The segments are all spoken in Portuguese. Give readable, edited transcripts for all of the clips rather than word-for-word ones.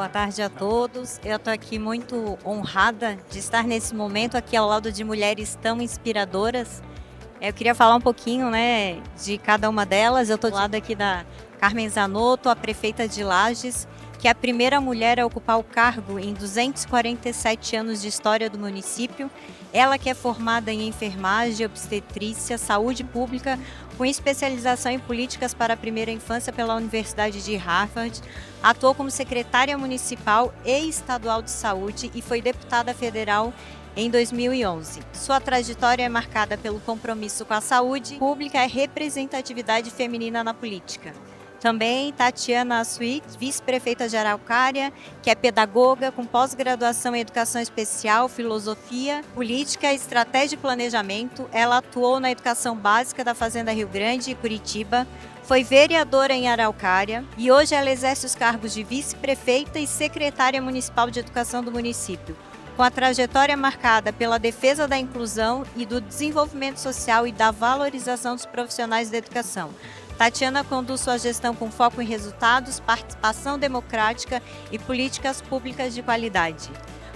Boa tarde a todos. Eu estou aqui muito honrada de estar nesse momento aqui ao lado de mulheres tão inspiradoras. Eu queria falar um pouquinho, né, de cada uma delas. Eu estou do lado aqui da Carmen Zanotto, a prefeita de Lages, que é a primeira mulher a ocupar o cargo em 247 anos de história do município. Ela que é formada em enfermagem, obstetrícia, saúde pública, com especialização em políticas para a primeira infância pela Universidade de Harvard, atuou como secretária municipal e estadual de saúde e foi deputada federal em 2011. Sua trajetória é marcada pelo compromisso com a saúde pública e representatividade feminina na política. Também Tatiana Assuí, vice-prefeita de Araucária, que é pedagoga com pós-graduação em Educação Especial, Filosofia, Política, Estratégia e Planejamento. Ela atuou na Educação Básica da Fazenda Rio Grande e Curitiba, foi vereadora em Araucária e hoje ela exerce os cargos de vice-prefeita e secretária municipal de Educação do município, com a trajetória marcada pela defesa da inclusão e do desenvolvimento social e da valorização dos profissionais da educação. Tatiana conduz sua gestão com foco em resultados, participação democrática e políticas públicas de qualidade.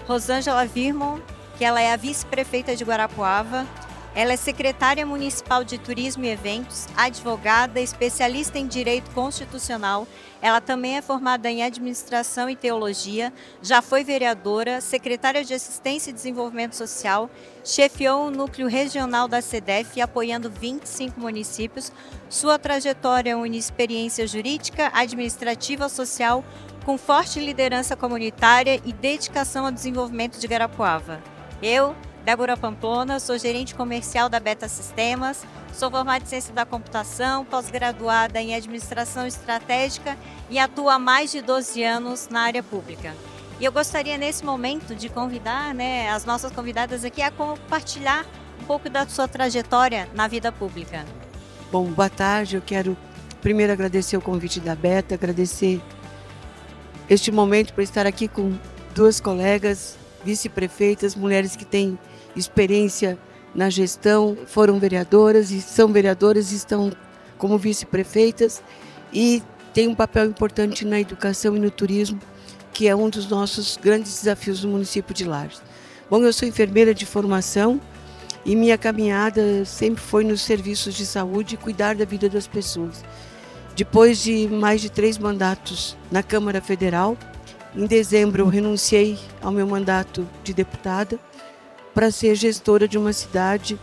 Rosângela Virmon, que ela é a vice-prefeita de Guarapuava, ela é secretária municipal de Turismo e Eventos, advogada, especialista em Direito Constitucional. Ela também é formada em Administração e Teologia, já foi vereadora, secretária de Assistência e Desenvolvimento Social, chefiou o núcleo regional da SEDEF, apoiando 25 municípios. Sua trajetória une experiência jurídica, administrativa, social, com forte liderança comunitária e dedicação ao desenvolvimento de Guarapuava. Eu, Débora Pamplona, sou gerente comercial da Beta Sistemas, sou formada em Ciência da Computação, pós-graduada em Administração Estratégica e atuo há mais de 12 anos na área pública. E eu gostaria nesse momento de convidar, as nossas convidadas aqui a compartilhar um pouco da sua trajetória na vida pública. Bom, boa tarde. Eu quero primeiro agradecer o convite da Beta, agradecer este momento por estar aqui com duas colegas, vice-prefeitas, mulheres que têm experiência na gestão, foram vereadoras e estão como vice-prefeitas e têm um papel importante na educação e no turismo, que é um dos nossos grandes desafios no município de Lages. Bom, eu sou enfermeira de formação e minha caminhada sempre foi nos serviços de saúde e cuidar da vida das pessoas. Depois de mais de 3 mandatos na Câmara Federal, em dezembro eu renunciei ao meu mandato de deputada para ser gestora de uma cidade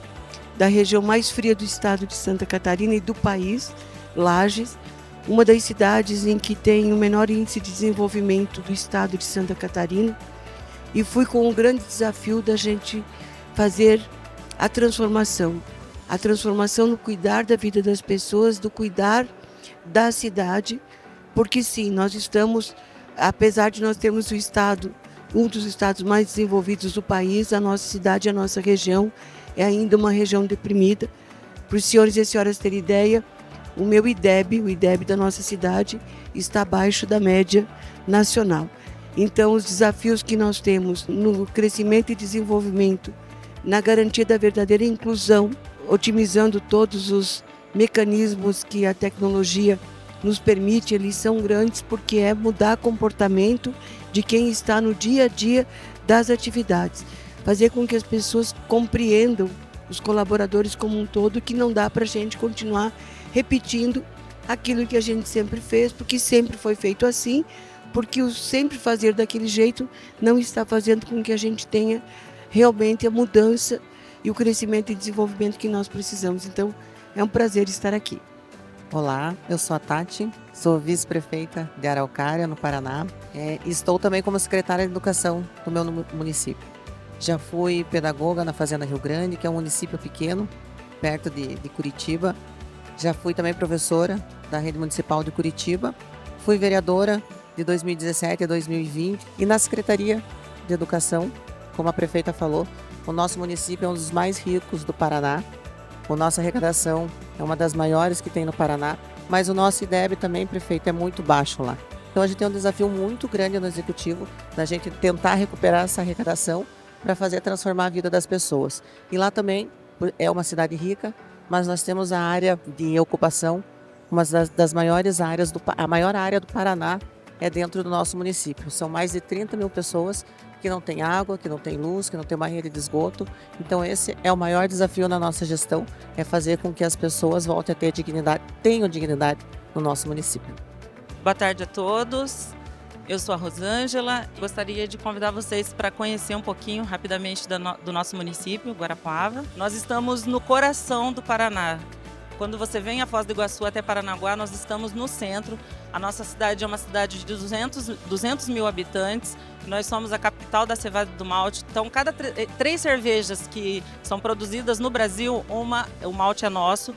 da região mais fria do estado de Santa Catarina e do país, Lages, uma das cidades em que tem o menor índice de desenvolvimento do estado de Santa Catarina, e fui com o grande desafio da gente fazer a transformação no cuidar da vida das pessoas, do cuidar da cidade, porque sim, nós estamos, apesar de nós termos o estado, um dos estados mais desenvolvidos do país, a nossa cidade, a nossa região é ainda uma região deprimida. Para os senhores e senhoras terem ideia, o meu IDEB, o IDEB da nossa cidade, está abaixo da média nacional. Então, os desafios que nós temos no crescimento e desenvolvimento, na garantia da verdadeira inclusão, otimizando todos os mecanismos que a tecnologia nos permite, eles são grandes, porque é mudar comportamento de quem está no dia a dia das atividades. Fazer com que as pessoas compreendam, os colaboradores como um todo, que não dá para a gente continuar repetindo aquilo que a gente sempre fez, porque sempre foi feito assim, porque o sempre fazer daquele jeito não está fazendo com que a gente tenha realmente a mudança e o crescimento e desenvolvimento que nós precisamos. Então, é um prazer estar aqui. Olá, eu sou a Tati, sou vice-prefeita de Araucária, no Paraná. Estou também como secretária de Educação do meu município. Já fui pedagoga na Fazenda Rio Grande, que é um município pequeno, perto de Curitiba. Já fui também professora da Rede Municipal de Curitiba. Fui vereadora de 2017 a 2020 e na Secretaria de Educação, como a prefeita falou, o nosso município é um dos mais ricos do Paraná. A nossa arrecadação é uma das maiores que tem no Paraná, mas o nosso IDEB também, prefeito, é muito baixo lá. Então a gente tem um desafio muito grande no Executivo, da gente tentar recuperar essa arrecadação para fazer transformar a vida das pessoas. E lá também é uma cidade rica, mas nós temos a área de ocupação, uma das maiores áreas, a maior área do Paraná é dentro do nosso município. São mais de 30 mil pessoas que não têm água, que não têm luz, que não têm uma rede de esgoto. Então esse é o maior desafio na nossa gestão, é fazer com que as pessoas voltem a ter dignidade, tenham dignidade no nosso município. Boa tarde a todos. Eu sou a Rosângela. Gostaria de convidar vocês para conhecer um pouquinho rapidamente do nosso município, Guarapuava. Nós estamos no coração do Paraná. Quando você vem a Foz do Iguaçu até Paranaguá, nós estamos no centro. A nossa cidade é uma cidade de 200 mil habitantes. Nós somos a capital da cevada do malte. Então, cada 3 cervejas que são produzidas no Brasil, o malte é nosso.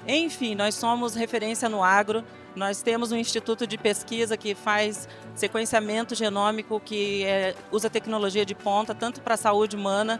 Enfim, nós somos referência no agro. Nós temos um instituto de pesquisa que faz sequenciamento genômico, que usa tecnologia de ponta, tanto para a saúde humana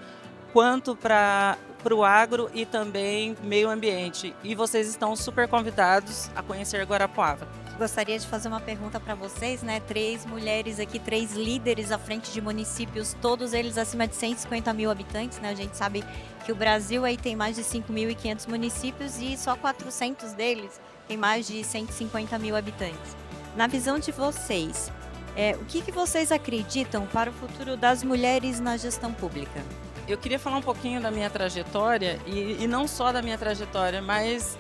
quanto para o agro e também meio ambiente. E vocês estão super convidados a conhecer Guarapuava. Gostaria de fazer uma pergunta para vocês, né? 3 mulheres aqui, 3 líderes à frente de municípios, todos eles acima de 150 mil habitantes, né? A gente sabe que o Brasil aí tem mais de 5.500 municípios e só 400 deles tem mais de 150 mil habitantes. Na visão de vocês, o que vocês acreditam para o futuro das mulheres na gestão pública? Eu queria falar um pouquinho da minha trajetória, e não só da minha trajetória, mas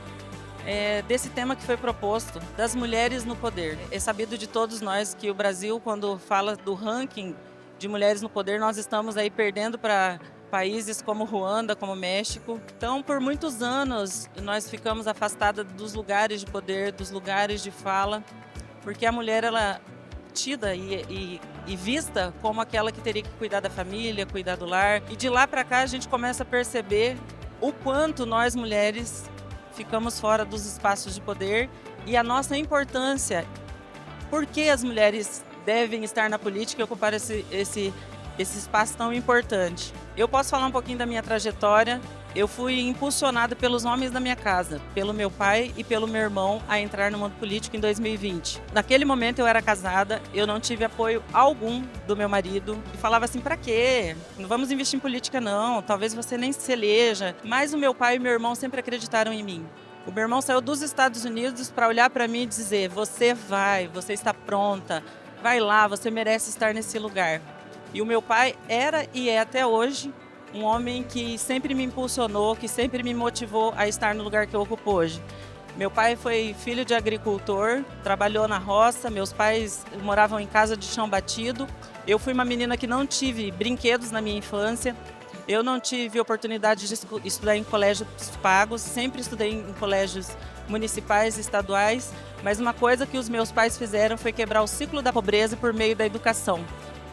desse tema que foi proposto, das mulheres no poder. É sabido de todos nós que o Brasil, quando fala do ranking de mulheres no poder, nós estamos aí perdendo para países como Ruanda, como México. Então, por muitos anos, nós ficamos afastadas dos lugares de poder, dos lugares de fala, porque a mulher, ela tida e vista como aquela que teria que cuidar da família, cuidar do lar. E de lá para cá a gente começa a perceber o quanto nós mulheres ficamos fora dos espaços de poder e a nossa importância. Por que as mulheres devem estar na política e ocupar esse espaço tão importante? Eu posso falar um pouquinho da minha trajetória. Eu fui impulsionada pelos homens da minha casa, pelo meu pai e pelo meu irmão, a entrar no mundo político em 2020. Naquele momento eu era casada, eu não tive apoio algum do meu marido. E falava assim, pra quê? Não vamos investir em política não, talvez você nem se eleja. Mas o meu pai e meu irmão sempre acreditaram em mim. O meu irmão saiu dos Estados Unidos para olhar para mim e dizer, você está pronta, vai lá, você merece estar nesse lugar. E o meu pai era e é até hoje um homem que sempre me impulsionou, que sempre me motivou a estar no lugar que eu ocupo hoje. Meu pai foi filho de agricultor, trabalhou na roça, meus pais moravam em casa de chão batido. Eu fui uma menina que não tive brinquedos na minha infância, eu não tive oportunidade de estudar em colégios pagos, sempre estudei em colégios municipais e estaduais, mas uma coisa que os meus pais fizeram foi quebrar o ciclo da pobreza por meio da educação.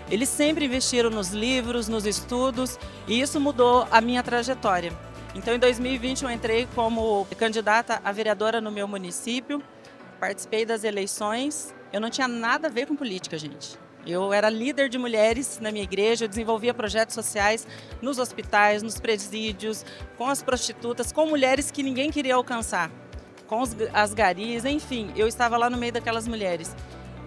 Eles sempre investiram nos livros, nos estudos, e isso mudou a minha trajetória. Então, em 2020, eu entrei como candidata a vereadora no meu município, participei das eleições. Eu não tinha nada a ver com política, gente. Eu era líder de mulheres na minha igreja, eu desenvolvia projetos sociais nos hospitais, nos presídios, com as prostitutas, com mulheres que ninguém queria alcançar, com as garis, enfim, eu estava lá no meio daquelas mulheres.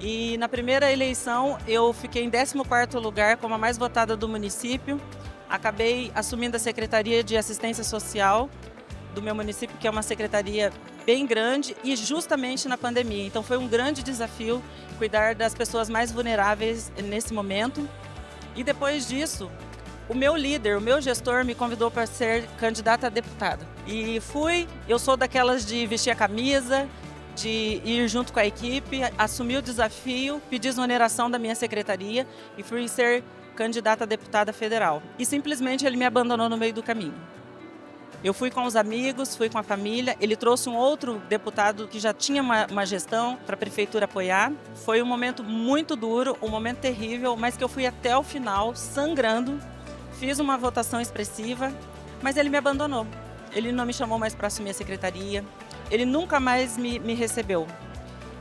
E na primeira eleição eu fiquei em 14º lugar como a mais votada do município. Acabei assumindo a Secretaria de Assistência Social do meu município, que é uma secretaria bem grande e justamente na pandemia. Então foi um grande desafio cuidar das pessoas mais vulneráveis nesse momento. E depois disso, o meu líder, o meu gestor me convidou para ser candidata a deputada. E eu sou daquelas de vestir a camisa, de ir junto com a equipe, assumir o desafio, pedir exoneração da minha secretaria e fui ser candidata a deputada federal. E simplesmente ele me abandonou no meio do caminho. Eu fui com os amigos, fui com a família, ele trouxe um outro deputado que já tinha uma gestão para a prefeitura apoiar. Foi um momento muito duro, um momento terrível, mas que eu fui até o final, sangrando, fiz uma votação expressiva, mas ele me abandonou. Ele não me chamou mais para assumir a secretaria. Ele nunca mais me recebeu.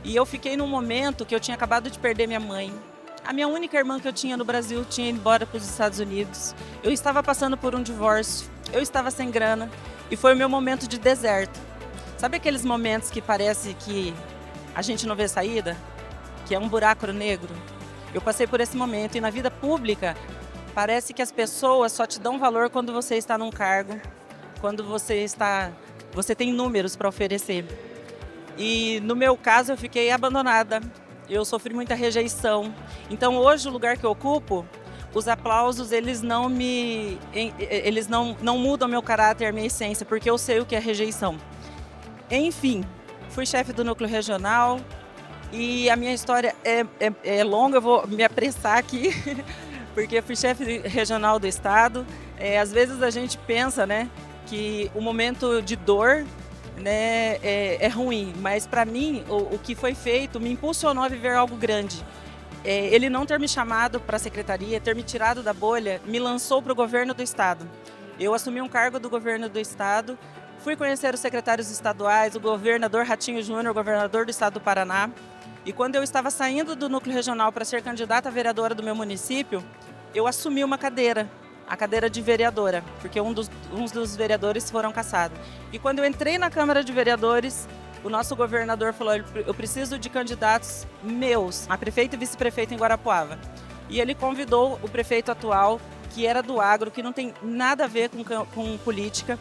E eu fiquei num momento que eu tinha acabado de perder minha mãe. A minha única irmã que eu tinha no Brasil tinha ido embora para os Estados Unidos. Eu estava passando por um divórcio. Eu estava sem grana. E foi o meu momento de deserto. Sabe aqueles momentos que parece que a gente não vê saída? Que é um buraco negro? Eu passei por esse momento. E na vida pública, parece que as pessoas só te dão valor quando você está num cargo. Quando você tem números para oferecer. E no meu caso eu fiquei abandonada. eu sofri muita rejeição. Então hoje o lugar que eu ocupo, os aplausos eles não mudam meu caráter, minha essência, porque eu sei o que é rejeição. Enfim, fui chefe do núcleo regional e a minha história é longa, eu vou me apressar aqui, porque fui chefe regional do estado. Às vezes a gente pensa, né, que o momento de dor, né, é ruim, mas para mim o que foi feito me impulsionou a viver algo grande. Ele não ter me chamado para a secretaria, ter me tirado da bolha, me lançou para o governo do estado. Eu assumi um cargo do governo do estado, fui conhecer os secretários estaduais, o governador Ratinho Júnior, governador do estado do Paraná. E quando eu estava saindo do núcleo regional para ser candidata a vereadora do meu município, eu assumi uma cadeira, a cadeira de vereadora, porque uns dos vereadores foram cassados. E quando eu entrei na Câmara de Vereadores, o nosso governador falou: eu preciso de candidatos meus, a prefeito e vice-prefeito em Guarapuava. E ele convidou o prefeito atual, que era do agro, que não tem nada a ver com política,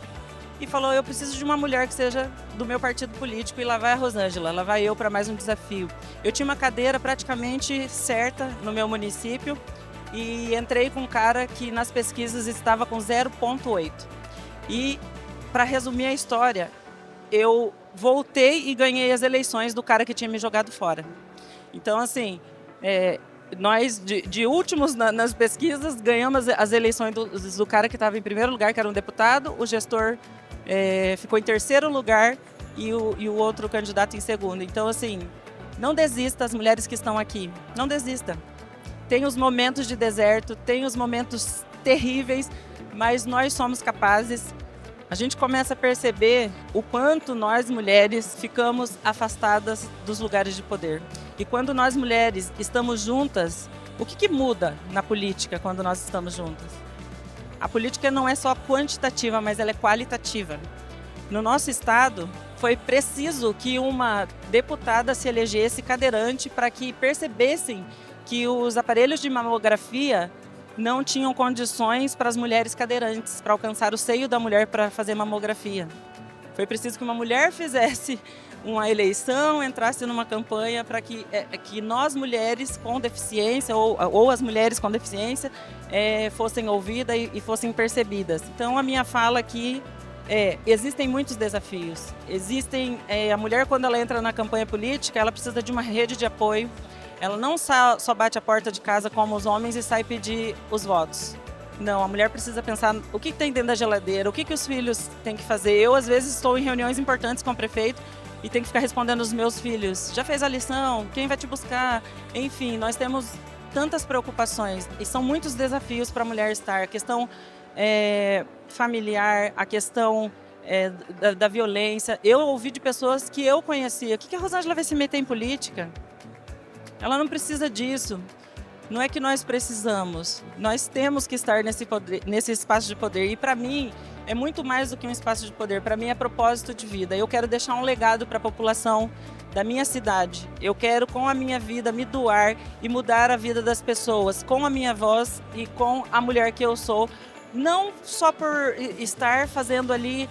e falou: eu preciso de uma mulher que seja do meu partido político, e lá vai a Rosângela, lá vai eu para mais um desafio. Eu tinha uma cadeira praticamente certa no meu município, e entrei com um cara que nas pesquisas estava com 0,8. E, para resumir a história, eu voltei e ganhei as eleições do cara que tinha me jogado fora. Então, assim, nós, de últimos nas pesquisas, ganhamos as eleições do cara que estava em primeiro lugar, que era um deputado, o gestor ficou em terceiro lugar e o outro candidato em segundo. Então, assim, não desista, as mulheres que estão aqui, não desista. Tem os momentos de deserto, tem os momentos terríveis, mas nós somos capazes. A gente começa a perceber o quanto nós mulheres ficamos afastadas dos lugares de poder. E quando nós mulheres estamos juntas, o que muda na política quando nós estamos juntas? A política não é só quantitativa, mas ela é qualitativa. No nosso estado, foi preciso que uma deputada se elegesse cadeirante para que percebessem que os aparelhos de mamografia não tinham condições para as mulheres cadeirantes, para alcançar o seio da mulher para fazer mamografia. Foi preciso que uma mulher fizesse uma eleição, entrasse numa campanha para que nós mulheres com deficiência ou as mulheres com deficiência fossem ouvidas e fossem percebidas. Então a minha fala aqui existem muitos desafios. A mulher, quando ela entra na campanha política, ela precisa de uma rede de apoio. Ela não só bate a porta de casa como os homens e sai pedir os votos. Não, a mulher precisa pensar o que tem dentro da geladeira, o que os filhos têm que fazer. Eu, às vezes, estou em reuniões importantes com o prefeito e tenho que ficar respondendo os meus filhos. Já fez a lição? Quem vai te buscar? Enfim, nós temos tantas preocupações e são muitos desafios para a mulher estar. A questão familiar, a questão da violência. Eu ouvi de pessoas que eu conhecia. O que a Rosângela vai se meter em política? Ela não precisa disso. Não é que nós precisamos. Nós temos que estar nesse espaço de poder. E para mim, é muito mais do que um espaço de poder. Para mim, é propósito de vida. Eu quero deixar um legado para a população da minha cidade. Eu quero, com a minha vida, me doar e mudar a vida das pessoas, com a minha voz e com a mulher que eu sou. Não só por estar fazendo ali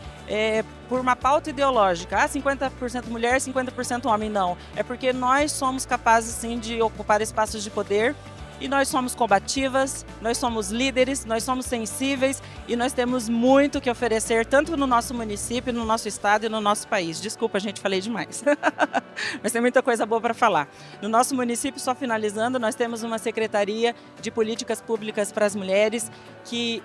por uma pauta ideológica, 50% mulher, 50% homem, não. É porque nós somos capazes, sim, de ocupar espaços de poder e nós somos combativas, nós somos líderes, nós somos sensíveis e nós temos muito que oferecer, tanto no nosso município, no nosso estado e no nosso país. Desculpa, gente, falei demais. Mas tem muita coisa boa para falar. No nosso município, só finalizando, nós temos uma Secretaria de Políticas Públicas para as Mulheres que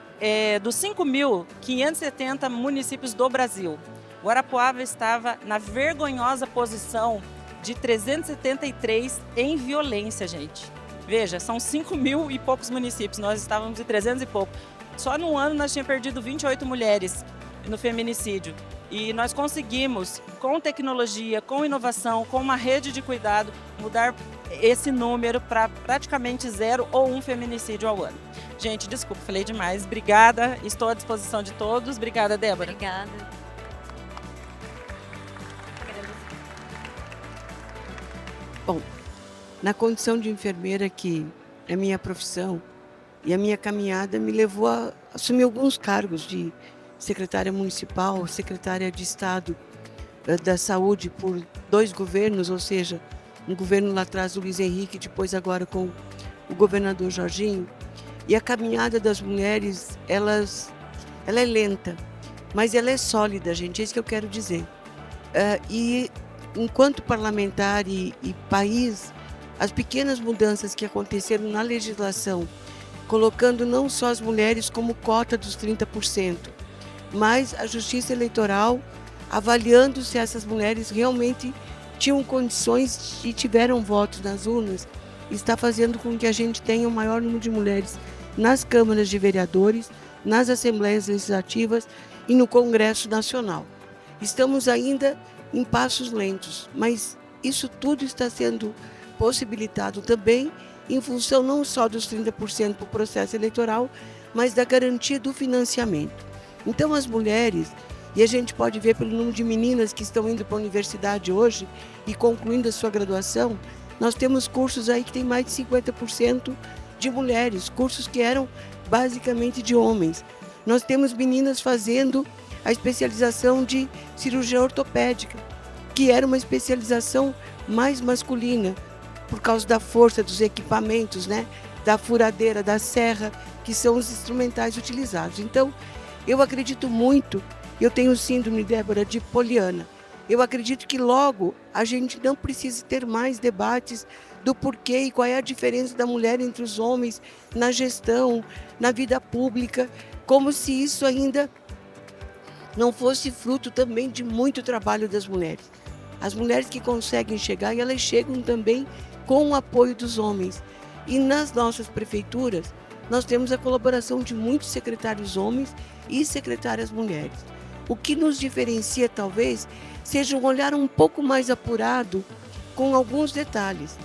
dos 5.570 municípios do Brasil, Guarapuava estava na vergonhosa posição de 373 em violência, gente. Veja, são 5.000 e poucos municípios, nós estávamos em 300 e pouco. Só no ano nós tínhamos perdido 28 mulheres no feminicídio. E nós conseguimos, com tecnologia, com inovação, com uma rede de cuidado, mudar esse número para praticamente 0 ou 1 feminicídio ao ano. Gente, desculpa, falei demais. Obrigada, estou à disposição de todos. Obrigada, Débora. Obrigada. Bom, na condição de enfermeira, que é minha profissão, e a minha caminhada me levou a assumir alguns cargos de secretária municipal, secretária de Estado da Saúde por 2 governos, ou seja, um governo lá atrás do Luiz Henrique, depois agora com o governador Jorginho. E a caminhada das mulheres, ela é lenta, mas ela é sólida, gente, é isso que eu quero dizer. E enquanto parlamentar e país, as pequenas mudanças que aconteceram na legislação, colocando não só as mulheres como cota dos 30%, mas a Justiça Eleitoral avaliando se essas mulheres realmente tinham condições e tiveram votos nas urnas, está fazendo com que a gente tenha o maior número de mulheres nas câmaras de vereadores, nas assembleias legislativas e no Congresso Nacional. Estamos ainda em passos lentos, mas isso tudo está sendo possibilitado também em função não só dos 30% para o processo eleitoral, mas da garantia do financiamento. Então as mulheres, e a gente pode ver pelo número de meninas que estão indo para a universidade hoje e concluindo a sua graduação, nós temos cursos aí que tem mais de 50% de mulheres, cursos que eram basicamente de homens. Nós temos meninas fazendo a especialização de cirurgia ortopédica, que era uma especialização mais masculina, por causa da força dos equipamentos, né? Da furadeira, da serra, que são os instrumentais utilizados. Então, eu acredito muito, eu tenho síndrome, Débora, de Poliana. Eu acredito que logo a gente não precisa ter mais debates do porquê e qual é a diferença da mulher entre os homens na gestão, na vida pública, como se isso ainda não fosse fruto também de muito trabalho das mulheres. As mulheres que conseguem chegar, e elas chegam também com o apoio dos homens. E nas nossas prefeituras, nós temos a colaboração de muitos secretários homens e secretárias mulheres. O que nos diferencia, talvez, seja um olhar um pouco mais apurado com alguns detalhes.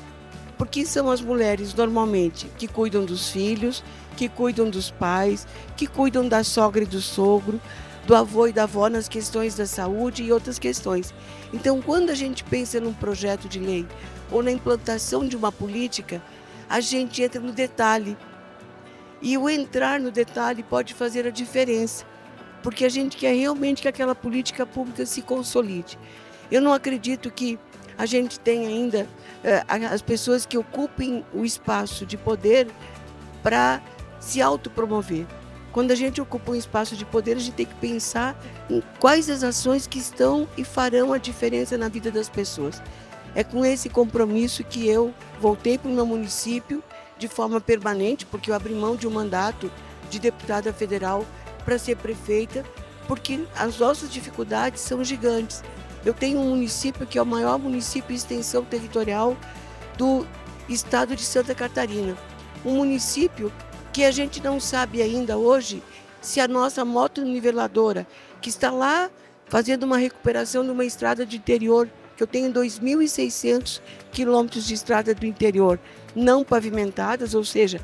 Porque são as mulheres, normalmente, que cuidam dos filhos, que cuidam dos pais, que cuidam da sogra e do sogro, do avô e da avó nas questões da saúde e outras questões. Então, quando a gente pensa num projeto de lei ou na implantação de uma política, a gente entra no detalhe. E o entrar no detalhe pode fazer a diferença, porque a gente quer realmente que aquela política pública se consolide. Eu não acredito que a gente tenha ainda as pessoas que ocupem o espaço de poder para se autopromover. Quando a gente ocupa um espaço de poder, a gente tem que pensar em quais as ações que estão e farão a diferença na vida das pessoas. É com esse compromisso que eu voltei para o meu município de forma permanente, porque eu abri mão de um mandato de deputada federal para ser prefeita, porque as nossas dificuldades são gigantes. Eu tenho um município que é o maior município de extensão territorial do estado de Santa Catarina. Um município que a gente não sabe ainda hoje se a nossa motoniveladora, que está lá fazendo uma recuperação de uma estrada de interior, que eu tenho 2.600 quilômetros de estrada do interior não pavimentadas, ou seja,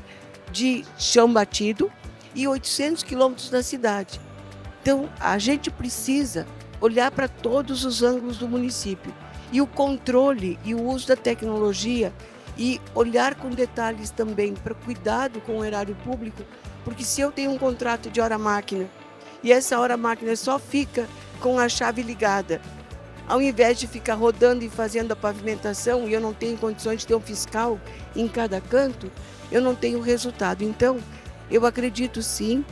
de chão batido, e 800 quilômetros da cidade. Então, a gente precisa olhar para todos os ângulos do município. E o controle e o uso da tecnologia e olhar com detalhes também para cuidado com o erário público, porque se eu tenho um contrato de hora-máquina e essa hora-máquina só fica com a chave ligada, ao invés de ficar rodando e fazendo a pavimentação, e eu não tenho condições de ter um fiscal em cada canto, eu não tenho resultado. Então, eu acredito sim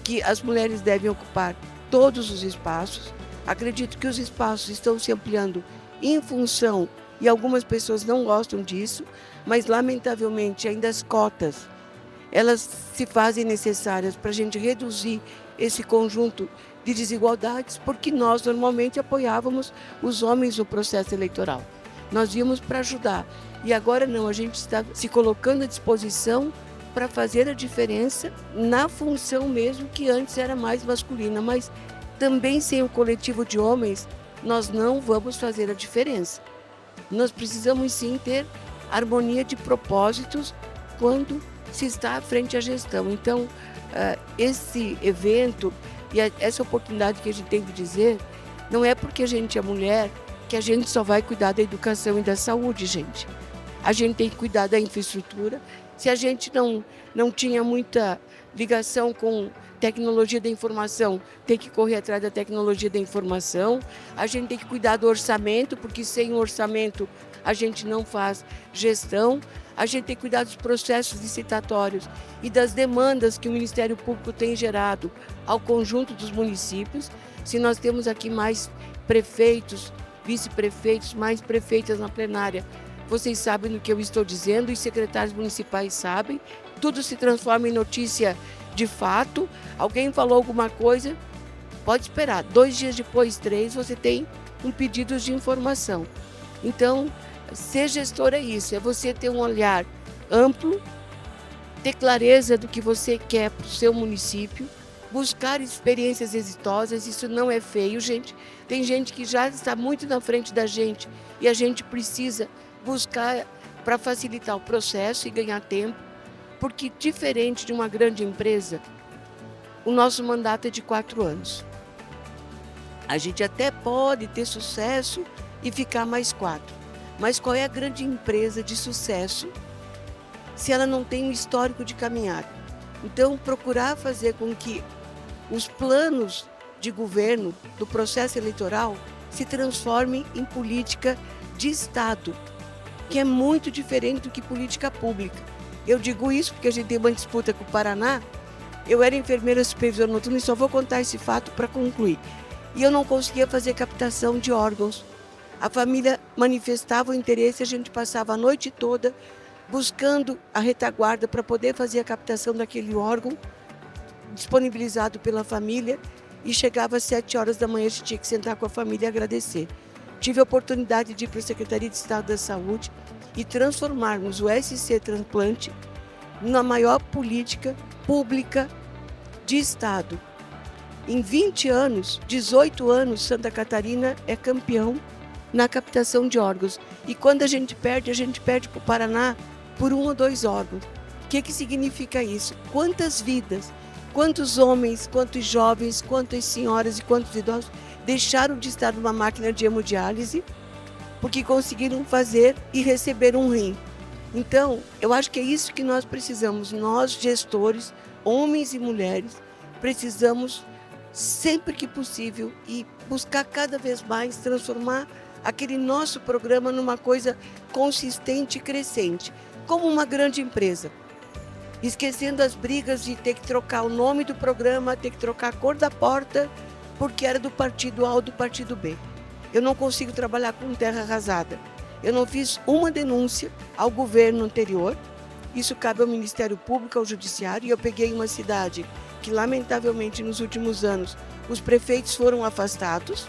que as mulheres devem ocupar todos os espaços. Acredito que os espaços estão se ampliando em função, e algumas pessoas não gostam disso, mas lamentavelmente ainda as cotas, elas se fazem necessárias para a gente reduzir esse conjunto de desigualdades, porque nós normalmente apoiávamos os homens no processo eleitoral. Nós íamos para ajudar. E agora não, a gente está se colocando à disposição para fazer a diferença na função mesmo que antes era mais masculina. Mas também sem o coletivo de homens, nós não vamos fazer a diferença. Nós precisamos sim ter harmonia de propósitos quando se está à frente da gestão. Então, esse evento e essa oportunidade que a gente tem de dizer, não é porque a gente é mulher que a gente só vai cuidar da educação e da saúde, gente. A gente tem que cuidar da infraestrutura. Se a gente não tinha muita ligação com tecnologia da informação, tem que correr atrás da tecnologia da informação. A gente tem que cuidar do orçamento, porque sem o orçamento a gente não faz gestão. A gente tem que cuidar dos processos licitatórios e das demandas que o Ministério Público tem gerado ao conjunto dos municípios. Se nós temos aqui mais prefeitos, vice-prefeitos, mais prefeitas na plenária, vocês sabem do que eu estou dizendo, os secretários municipais sabem. Tudo se transforma em notícia de fato. Alguém falou alguma coisa, pode esperar. 2 dias depois, 3, você tem um pedido de informação. Então, ser gestor é isso, é você ter um olhar amplo, ter clareza do que você quer para o seu município, buscar experiências exitosas. Isso não é feio, gente. Tem gente que já está muito na frente da gente e a gente precisa buscar para facilitar o processo e ganhar tempo, porque diferente de uma grande empresa, o nosso mandato é de 4 anos. A gente até pode ter sucesso e ficar mais 4, mas qual é a grande empresa de sucesso se ela não tem um histórico de caminhada? Então, procurar fazer com que os planos de governo do processo eleitoral se transformem em política de Estado, que é muito diferente do que política pública. Eu digo isso porque a gente tem uma disputa com o Paraná. Eu era enfermeira supervisora noturna e só vou contar esse fato para concluir. E eu não conseguia fazer captação de órgãos. A família manifestava o interesse, a gente passava a noite toda buscando a retaguarda para poder fazer a captação daquele órgão disponibilizado pela família, e chegava às 7 horas da manhã, a gente tinha que sentar com a família e agradecer. Tive a oportunidade de ir para a Secretaria de Estado da Saúde e transformarmos o SC Transplante na maior política pública de Estado. Em 20 anos, 18 anos, Santa Catarina é campeão na captação de órgãos. E quando a gente perde para o Paraná por 1 ou 2 órgãos. O que significa isso? Quantas vidas, quantos homens, quantos jovens, quantas senhoras e quantos idosos deixaram de estar numa máquina de hemodiálise porque conseguiram fazer e receber um rim. Então, eu acho que é isso que nós precisamos. Nós, gestores, homens e mulheres, precisamos, sempre que possível, e buscar cada vez mais transformar aquele nosso programa numa coisa consistente e crescente, como uma grande empresa. Esquecendo as brigas de ter que trocar o nome do programa, ter que trocar a cor da porta, porque era do partido A ou do partido B. Eu não consigo trabalhar com terra arrasada. Eu não fiz uma denúncia ao governo anterior. Isso cabe ao Ministério Público, ao Judiciário. E eu peguei uma cidade que, lamentavelmente, nos últimos anos, os prefeitos foram afastados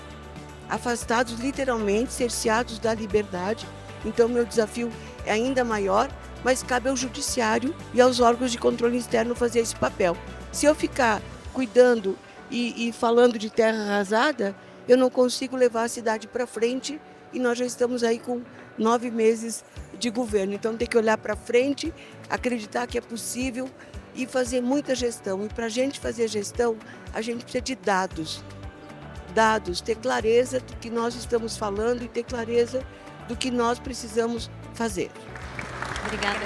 literalmente, cerceados da liberdade. Então, meu desafio é ainda maior, mas cabe ao Judiciário e aos órgãos de controle externo fazer esse papel. Se eu ficar cuidando e falando de terra arrasada, eu não consigo levar a cidade para frente, e nós já estamos aí com 9 meses de governo. Então tem que olhar para frente, acreditar que é possível e fazer muita gestão. E para a gente fazer gestão, a gente precisa de dados, ter clareza do que nós estamos falando e ter clareza do que nós precisamos fazer. Obrigada.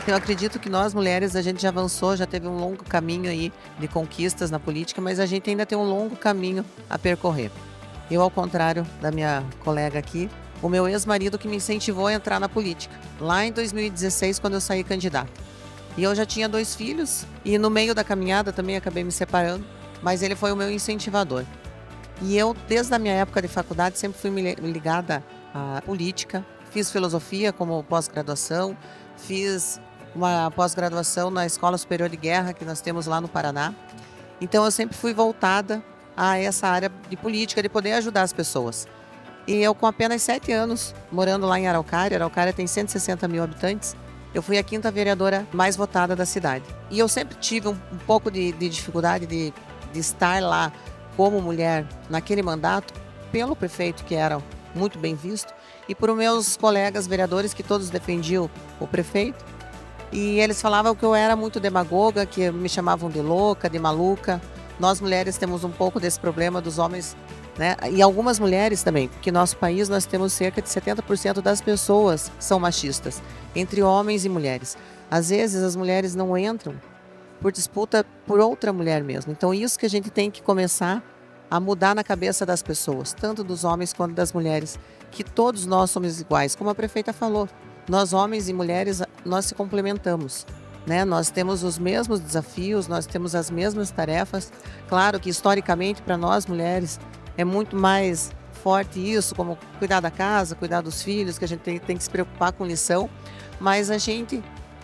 Eu acredito que nós, mulheres, a gente já avançou, já teve um longo caminho aí de conquistas na política, mas a gente ainda tem um longo caminho a percorrer. Eu, ao contrário da minha colega aqui, o meu ex-marido que me incentivou a entrar na política, lá em 2016, quando eu saí candidata. E eu já tinha 2 filhos, e no meio da caminhada também acabei me separando, mas ele foi o meu incentivador. E eu, desde a minha época de faculdade, sempre fui ligada à política, fiz filosofia como pós-graduação, fiz uma pós-graduação na Escola Superior de Guerra, que nós temos lá no Paraná. Então eu sempre fui voltada a essa área de política, de poder ajudar as pessoas. E eu, com apenas 7 anos, morando lá em Araucária tem 160 mil habitantes, eu fui a 5ª vereadora mais votada da cidade. E eu sempre tive um pouco de dificuldade de estar lá como mulher naquele mandato, pelo prefeito, que era muito bem visto, e por meus colegas vereadores, que todos defendiam o prefeito. E eles falavam que eu era muito demagoga, que me chamavam de louca, de maluca. Nós mulheres temos um pouco desse problema dos homens, né? E algumas mulheres também, porque no nosso país nós temos cerca de 70% das pessoas são machistas, entre homens e mulheres. Às vezes as mulheres não entram por disputa por outra mulher mesmo. Então isso que a gente tem que começar a mudar na cabeça das pessoas, tanto dos homens quanto das mulheres, que todos nós somos iguais. Como a prefeita falou, nós homens e mulheres, nós se complementamos, né? Nós temos os mesmos desafios, nós temos as mesmas tarefas. Claro que historicamente para nós mulheres é muito mais forte isso, como cuidar da casa, cuidar dos filhos, que a gente tem que se preocupar com lição, mas a gente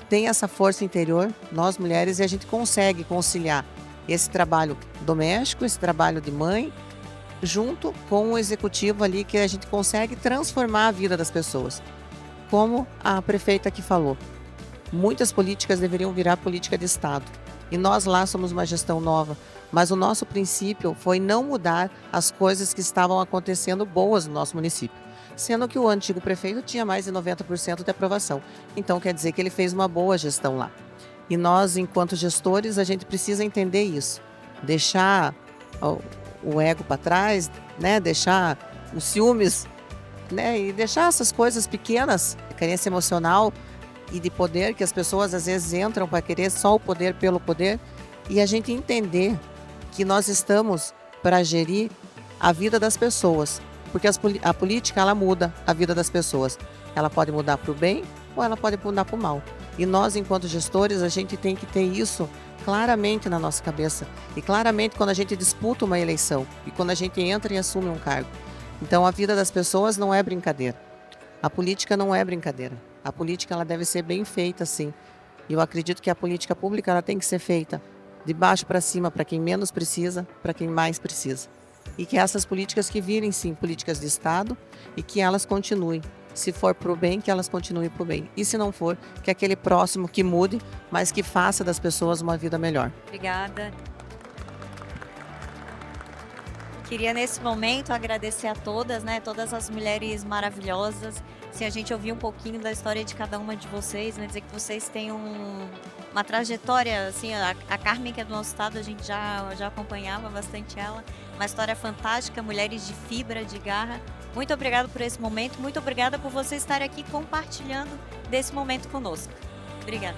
tem essa força interior, nós mulheres, e a gente consegue conciliar esse trabalho doméstico, esse trabalho de mãe, junto com o executivo ali, que a gente consegue transformar a vida das pessoas. Como a prefeita aqui falou, muitas políticas deveriam virar política de Estado. E nós lá somos uma gestão nova, mas o nosso princípio foi não mudar as coisas que estavam acontecendo boas no nosso município. Sendo que o antigo prefeito tinha mais de 90% de aprovação. Então quer dizer que ele fez uma boa gestão lá. E nós, enquanto gestores, a gente precisa entender isso. Deixar o ego para trás, né? Deixar os ciúmes, né? E deixar essas coisas pequenas, carência emocional e de poder, que as pessoas às vezes entram para querer só o poder pelo poder. E a gente entender que nós estamos para gerir a vida das pessoas. Porque a política, ela muda a vida das pessoas. Ela pode mudar para o bem ou ela pode mudar para o mal. E nós, enquanto gestores, a gente tem que ter isso claramente na nossa cabeça. E claramente quando a gente disputa uma eleição e quando a gente entra e assume um cargo. Então, a vida das pessoas não é brincadeira. A política não é brincadeira. A política, ela deve ser bem feita, sim. E eu acredito que a política pública, ela tem que ser feita de baixo para cima, para quem menos precisa, para quem mais precisa. E que essas políticas que virem, sim, políticas de Estado e que elas continuem. Se for para o bem, que elas continuem para o bem. E se não for, que aquele próximo que mude, mas que faça das pessoas uma vida melhor. Obrigada. Queria nesse momento agradecer a todas, né? Todas as mulheres maravilhosas. Se a gente ouvir um pouquinho da história de cada uma de vocês, né? Dizer que vocês têm uma trajetória, assim, a Carmen, que é do nosso estado, a gente já acompanhava bastante ela. Uma história fantástica, mulheres de fibra, de garra. Muito obrigada por esse momento, muito obrigada por você estar aqui compartilhando desse momento conosco. Obrigada.